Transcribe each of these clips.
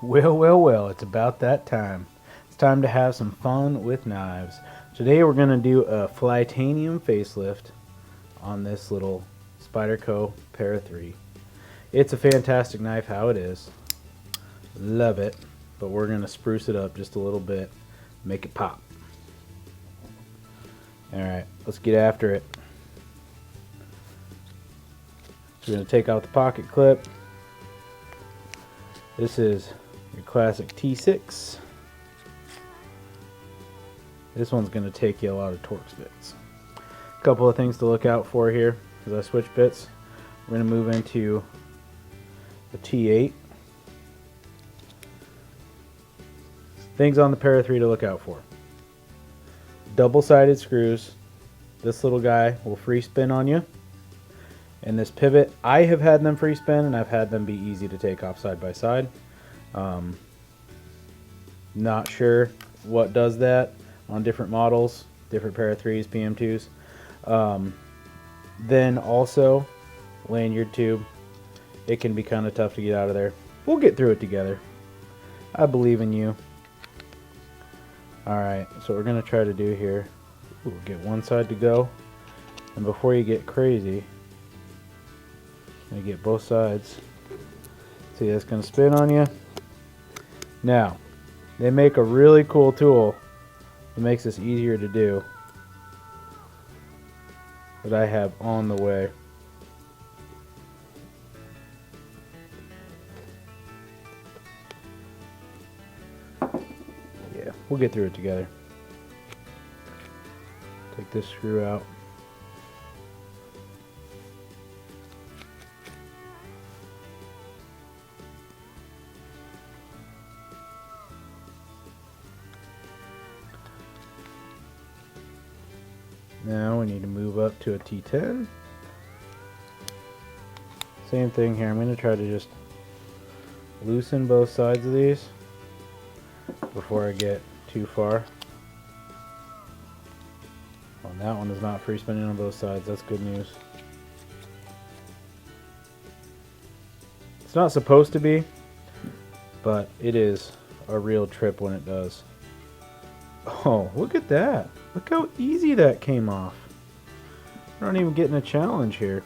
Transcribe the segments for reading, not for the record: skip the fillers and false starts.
Well, it's about that time. It's time to have some fun with knives. Today we're going to do a Flytanium facelift on this little Spyderco Para 3. It's a fantastic knife how it is. Love it. But we're going to spruce it up just a little bit, make it pop. Alright, let's get after it. So we're going to take out the pocket clip. This is your classic T6. This one's going to take you a lot of Torx bits. A couple of things to look out for here as I switch bits. We're going to move into the T8. Things on the Para 3 to look out for. Double-sided screws. This little guy will free spin on you. And this pivot, I have had them free spin and I've had them be easy to take off side by side. Not sure what does that on different models, different Para 3s, PM2s. Then also, lanyard tube. It can be kind of tough to get out of there. We'll get through it together. I believe in you. Alright, so what we're going to try to do here, we'll get one side to go. And before you get crazy, get both sides. See, that's going to spin on you. Now, they make a really cool tool that makes this easier to do that I have on the way. Yeah, we'll get through it together. Take this screw out. Now we need to move up to a T10. Same thing here. I'm going to try to just loosen both sides of these before I get too far. Well, that one is not free spinning on both sides. That's good news. It's not supposed to be, but it is a real trip when it does. Oh, look at that. Look how easy that came off. We're not even getting a challenge here.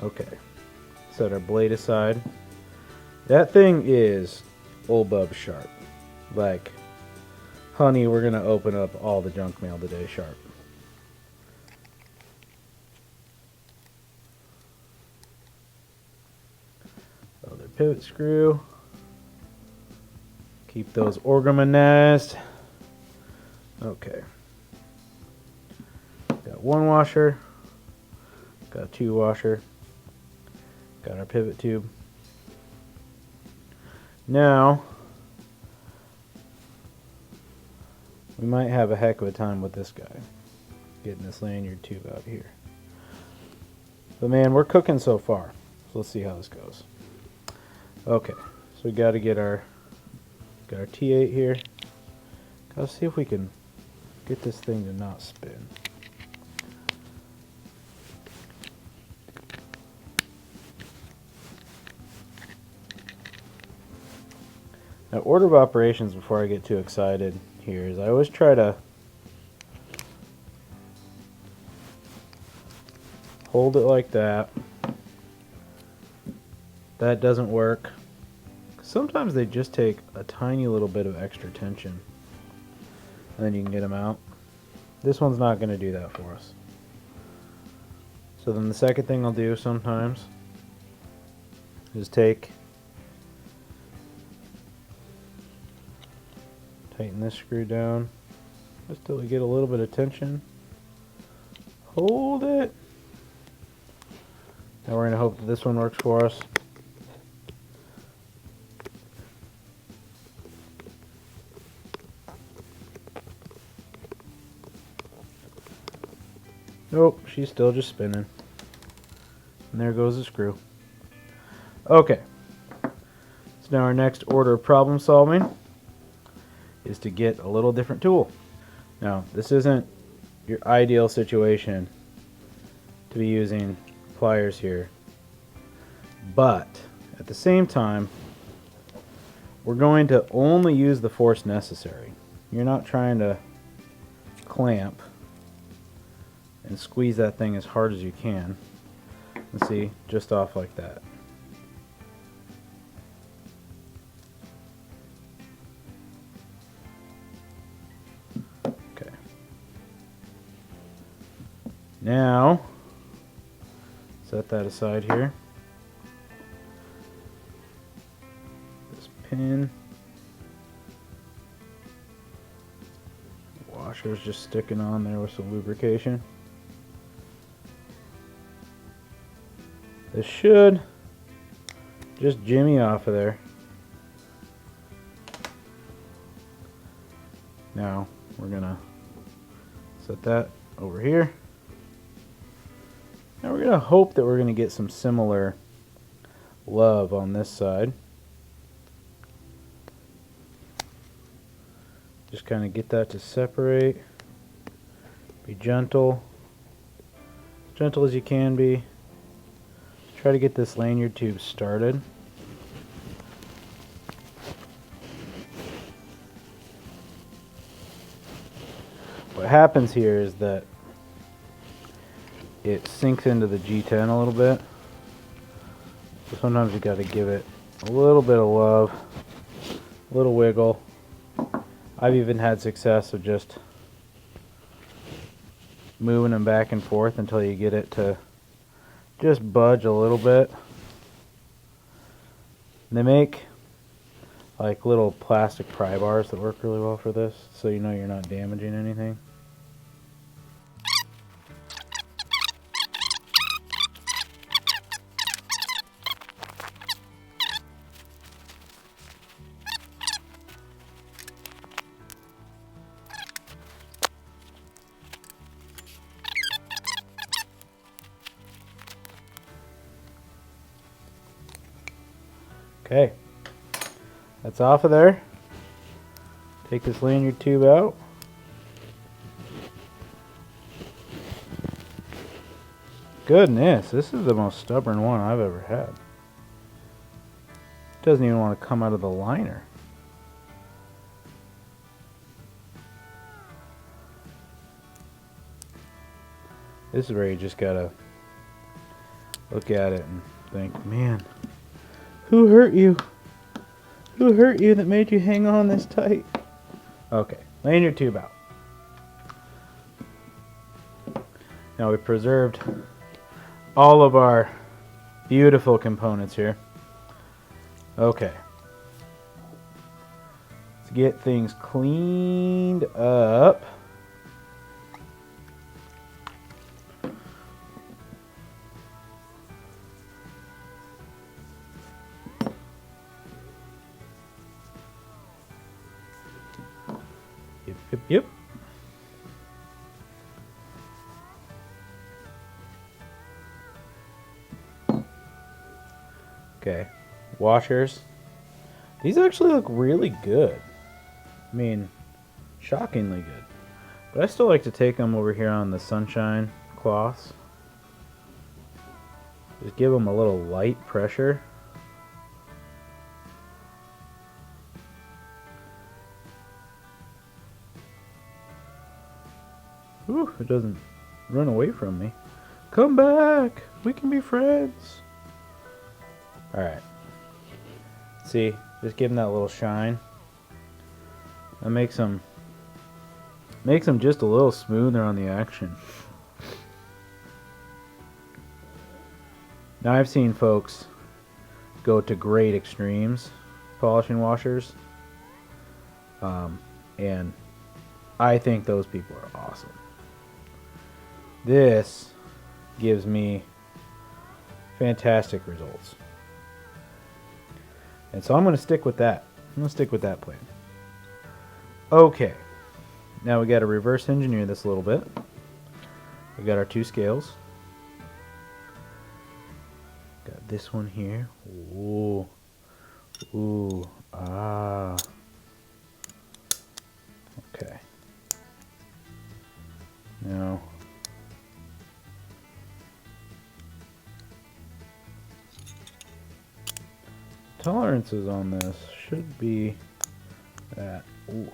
Okay. Set our blade aside. That thing is old bub sharp. Like, honey, we're going to open up all the junk mail today sharp. Other pivot screw. Keep those organized. Okay. Got one washer. Got a two washer. Got our pivot tube. Now, we might have a heck of a time with this guy. Getting this lanyard tube out here. But man, we're cooking so far. So let's see how this goes. Okay. So we got to get our T8 here. Gotta see if we can get this thing to not spin. Now, order of operations before I get too excited here is I always try to hold it like that. That doesn't work. Sometimes they just take a tiny little bit of extra tension and then you can get them out. This one's not going to do that for us. So then the second thing I'll do sometimes is tighten this screw down just till we get a little bit of tension. Hold it. Now we're going to hope that this one works for us. Nope, she's still just spinning. And there goes the screw. Okay. So now our next order of problem solving is to get a little different tool. Now, this isn't your ideal situation to be using pliers here. But at the same time, we're going to only use the force necessary. You're not trying to clamp and squeeze that thing as hard as you can. And see, just off like that. Okay. Now, set that aside here. This pin. Washer's just sticking on there with some lubrication. This should just jimmy off of there. Now we're gonna set that over here. Now we're gonna hope that we're gonna get some similar love on this side. Just kind of get that to separate. Be gentle. As gentle as you can be. Try to get this lanyard tube started. What happens here is that it sinks into the G10 a little bit. So sometimes you got to give it a little bit of love, a little wiggle. I've even had success of just moving them back and forth until you get it to just budge a little bit. And they make like little plastic pry bars that work really well for this, so you know you're not damaging anything. Okay, that's off of there. Take this lanyard tube out. Goodness, this is the most stubborn one I've ever had. It doesn't even want to come out of the liner. This is where you just gotta look at it and think, man, who hurt you? Who hurt you that made you hang on this tight? Okay, lanyard tube out. Now we preserved all of our beautiful components here. Okay. Let's get things cleaned up. Yep. Okay, washers. These actually look really good. I mean, shockingly good. But I still like to take them over here on the sunshine cloths. Just give them a little light pressure. Ooh, it doesn't run away from me. Come back! We can be friends! Alright. See, just give them that little shine. That makes them just a little smoother on the action. Now I've seen folks go to great extremes polishing washers. And I think those people are awesome. This gives me fantastic results. And so I'm going to stick with that. I'm going to stick with that plan. Okay. Now we got to reverse engineer this a little bit. We got our two scales. Got this one here. Ooh. Ooh. Ah. Okay. Now Tolerances on this should be that. Ooh,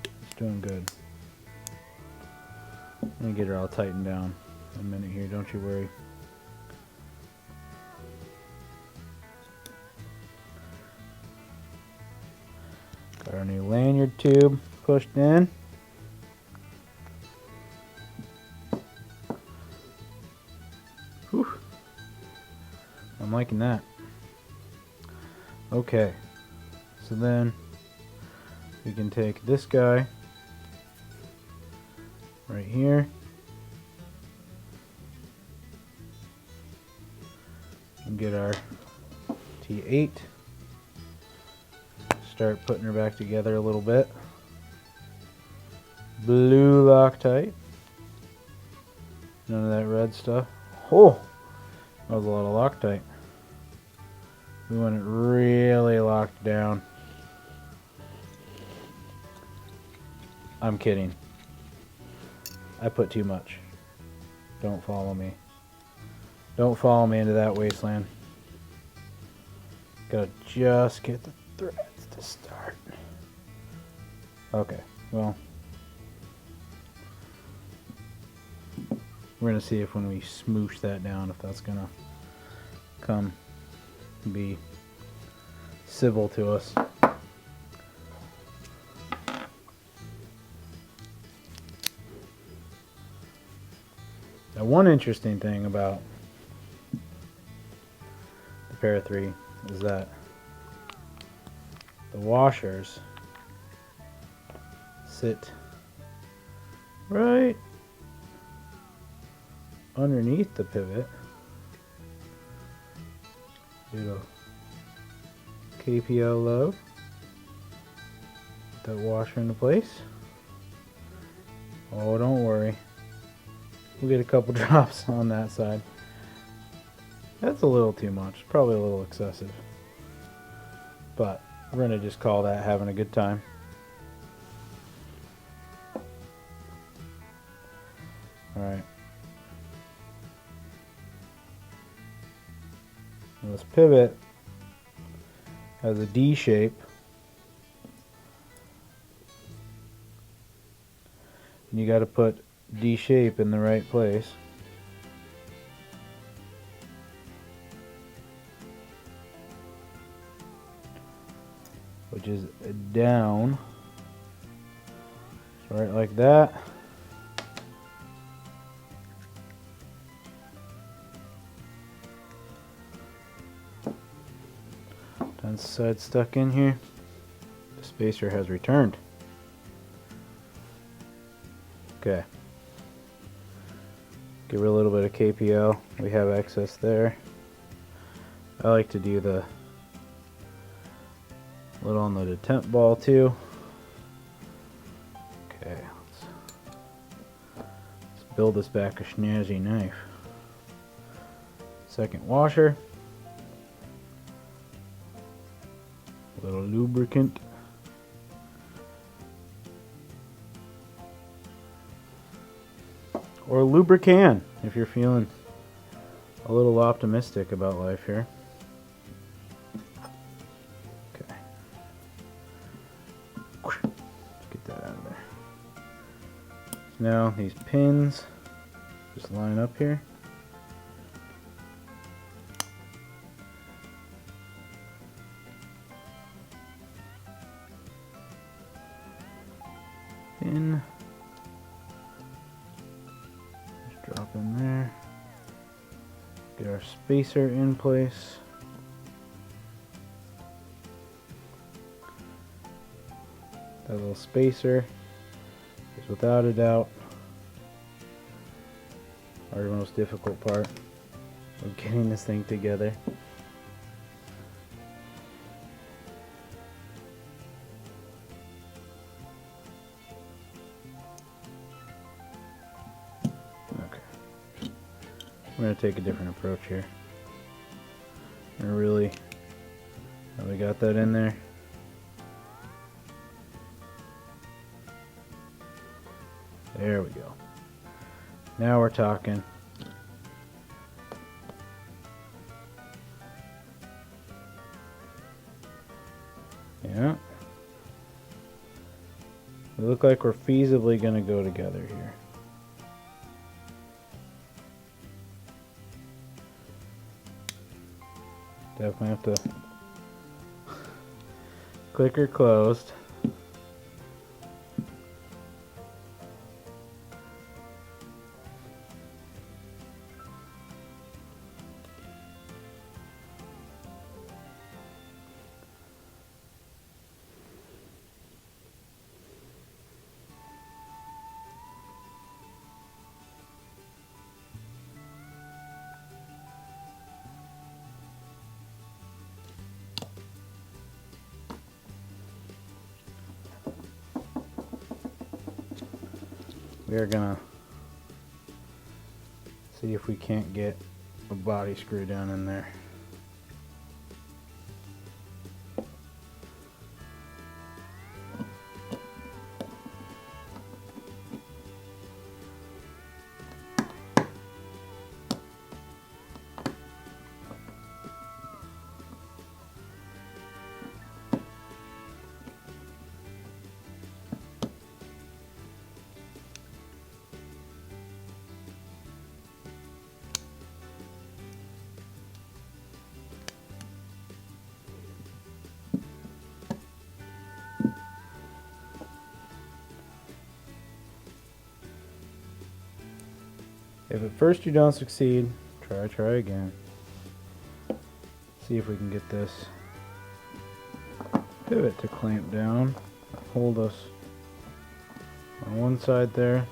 it's doing good. Let me get her all tightened down in a minute here, don't you worry. Got our new lanyard tube pushed in. Whew. I'm liking that. Okay, so then we can take this guy right here and get our T8. Start putting her back together a little bit. Blue Loctite. None of that red stuff. Oh, that was a lot of Loctite. We want it really locked down. I'm kidding. I put too much. Don't follow me. Don't follow me into that wasteland. Gotta just get the threads to start. Okay, well, we're gonna see if when we smoosh that down, if that's gonna come be civil to us. Now, one interesting thing about the Para 3 is that the washers sit right underneath the pivot. Little KPL lobe. Put that washer into place. Oh, don't worry. We'll get a couple drops on that side. That's a little too much. Probably a little excessive. But we're going to just call that having a good time. Alright. This pivot has a D shape. And you got to put D shape in the right place. Which is down. So right like that. That's side stuck in here. The spacer has returned. Okay. Give her a little bit of KPL. We have excess there. I like to do the little on the detent ball too. Okay, let's build this back a snazzy knife. Second washer. A little lubricant. Or lubricant if you're feeling a little optimistic about life here. Okay. Let's get that out of there. So now these pins just line up here. Pin. Just drop in there. Get our spacer in place. That little spacer is without a doubt our most difficult part of getting this thing together. I'm going to take a different approach here. And really, we got that in there. There we go. Now we're talking. Yeah. We look like we're feasibly going to go together here. Definitely have to clicker closed. We are gonna see if we can't get a body screw down in there. If at first you don't succeed, try again. See if we can get this pivot to clamp down, hold us on one side there.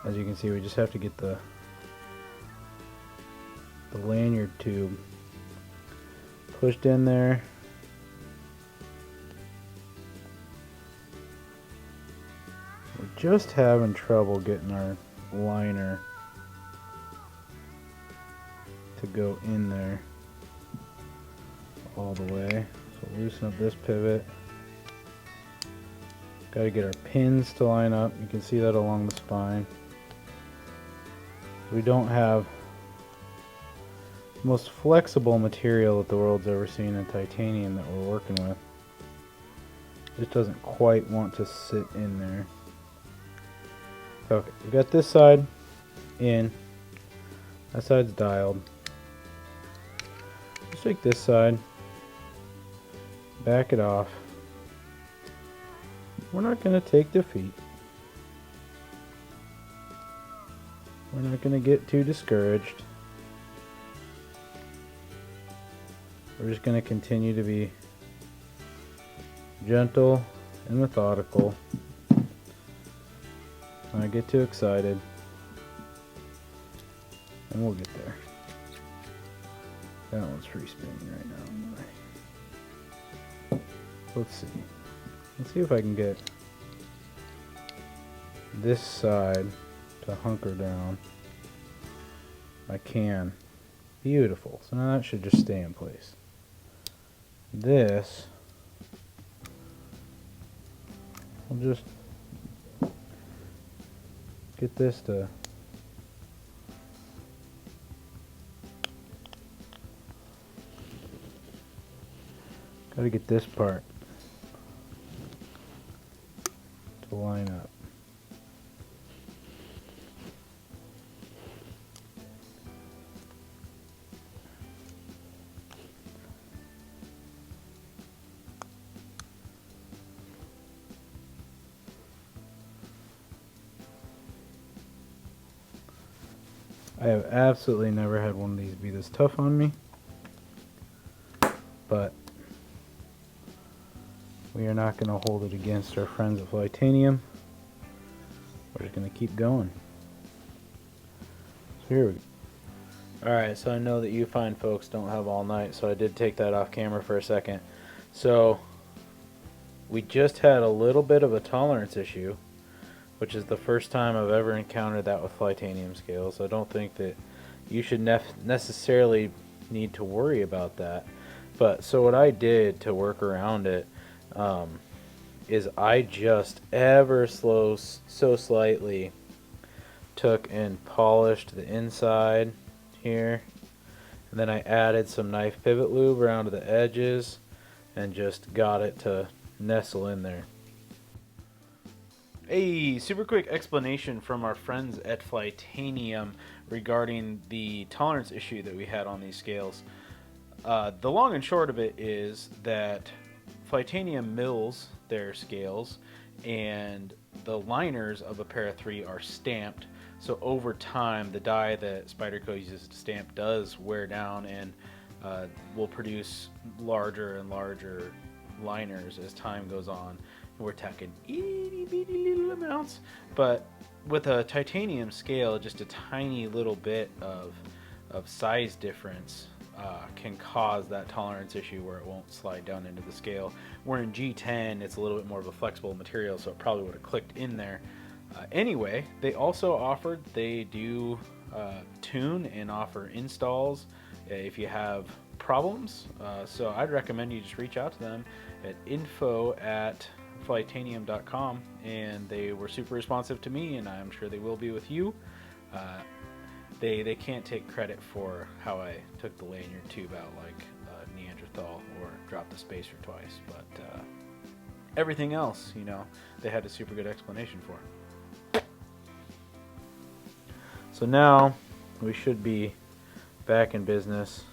As you can see, we just have to get the lanyard tube pushed in there. Just having trouble getting our liner to go in there all the way. So loosen up this pivot. Got to get our pins to line up. You can see that along the spine. We don't have the most flexible material that the world's ever seen in titanium that we're working with. It just doesn't quite want to sit in there. Okay, we got this side in, that side's dialed. Let's take this side, back it off. We're not going to take defeat. We're not going to get too discouraged. We're just going to continue to be gentle and methodical. When I get too excited, and we'll get there. That one's free spinning right now anyway. Let's see. Let's see if I can get this side to hunker down. I can. Beautiful. So now that should just stay in place. This will just get this to gotta get this part to line up. I have absolutely never had one of these be this tough on me, but we are not going to hold it against our friends at Flytanium. We're just going to keep going. So here we go. Alright, so I know that you fine folks don't have all night, so I did take that off camera for a second. So we just had a little bit of a tolerance issue, which is the first time I've ever encountered that with Flytanium scales. I don't think that you should necessarily need to worry about that. But so what I did to work around it is I just ever so slightly took and polished the inside here, And then I added some knife pivot lube around to the edges and just got it to nestle in there. A super quick explanation from our friends at Flytanium regarding the tolerance issue that we had on these scales. The long and short of it is that Flytanium mills their scales, and the liners of a Para 3 are stamped. So over time, the dye that Spyderco uses to stamp does wear down and will produce larger and larger liners as time goes on. And we're talking itty bitty little amounts, but with a titanium scale, just a tiny little bit of size difference can cause that tolerance issue where it won't slide down into the scale. Where in G10, it's a little bit more of a flexible material, so it probably would have clicked in there. Anyway, they also offered, they do tune and offer installs if you have problems. So I'd recommend you just reach out to them at info@flytanium.com, and they were super responsive to me, and I'm sure they will be with you. They can't take credit for how I took the lanyard tube out like Neanderthal or dropped the spacer twice, but everything else, you know, they had a super good explanation for. So now we should be back in business,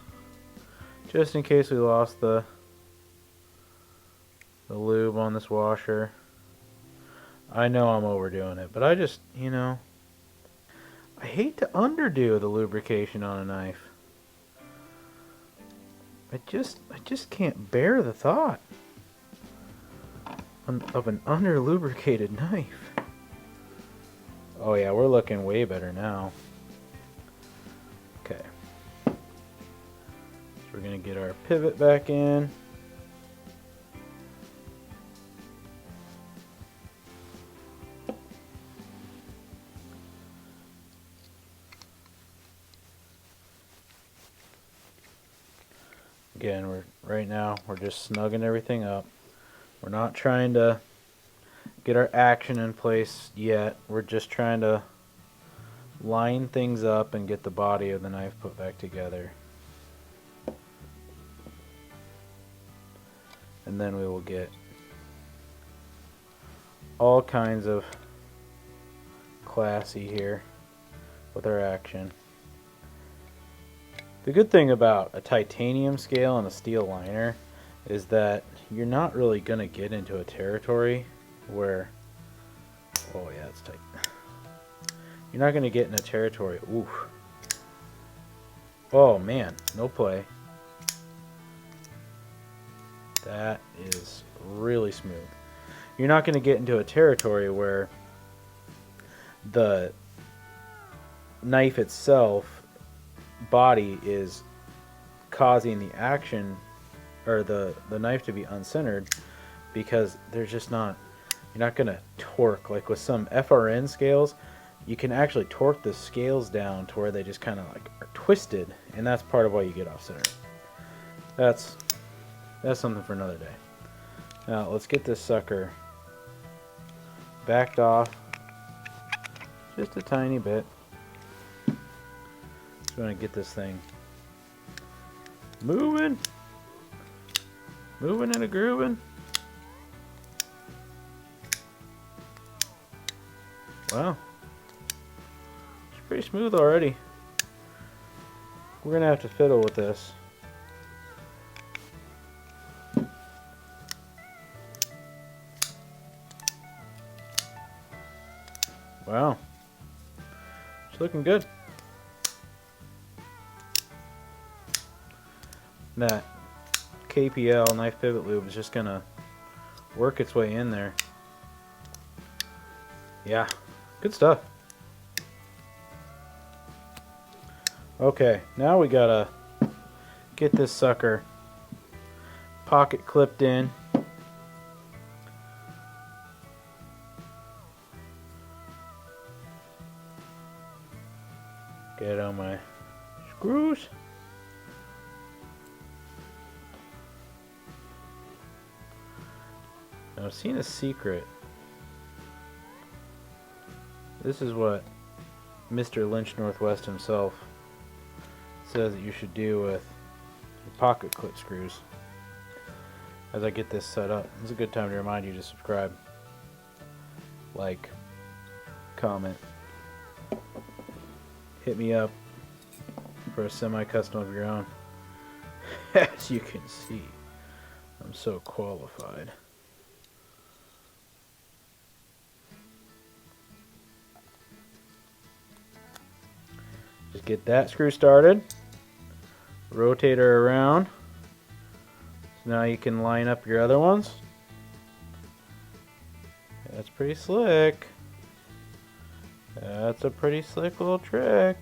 just in case we lost the lube on this washer. I know I'm overdoing it, but I just, you know, I hate to underdo the lubrication on a knife. I just can't bear the thought of an under lubricated knife. Oh yeah, we're looking way better now. Okay. So we're gonna get our pivot back in. Again, right now we're just snugging everything up. We're not trying to get our action in place yet. We're just trying to line things up and get the body of the knife put back together. And then we will get all kinds of classy here with our action. The good thing about a titanium scale and a steel liner is that you're not really going to get into a territory where, oh yeah, it's tight. You're not going to get in a territory, oof. Oh man, no play. That is really smooth. You're not going to get into a territory where the knife itself body is causing the action or the knife to be uncentered, because there's just not, you're not going to torque like with some FRN scales. You can actually torque the scales down to where they just kind of like are twisted, and that's part of why you get off center. That's something for another day. Now let's get this sucker backed off just a tiny bit. Just want to get this thing moving and a grooving. Wow, it's pretty smooth already. We're gonna have to fiddle with this. Wow, it's looking good. That KPL knife pivot lube is just gonna work its way in there. Yeah, good stuff. Okay, now we gotta get this sucker pocket clipped in. Get on my screws. Now, I've seen a secret. This is what Mr. Lynch Northwest himself says that you should do with your pocket clip screws. As I get this set up, it's a good time to remind you to subscribe, like, comment, hit me up for a semi-custom of your own. As you can see, I'm so qualified. Just get that screw started, rotate her around. So now you can line up your other ones. That's pretty slick. That's a pretty slick little trick.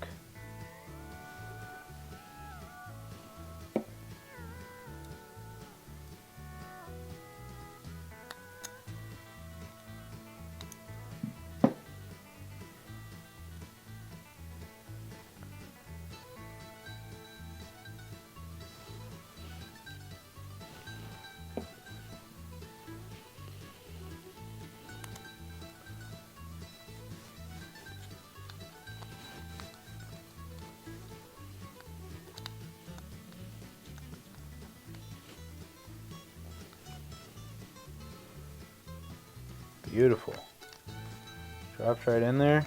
Beautiful. Drops right in there.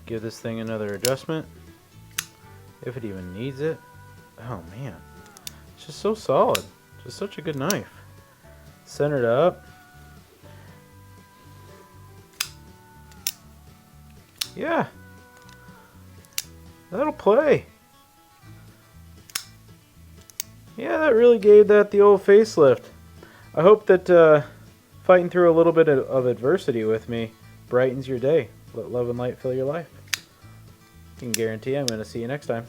Give this thing another adjustment, if it even needs it. Oh man, it's just so solid. Just such a good knife. Centered up. Yeah, that'll play. Yeah, that really gave that the old facelift. I hope that fighting through a little bit of adversity with me brightens your day. Let love and light fill your life. I can guarantee I'm going to see you next time.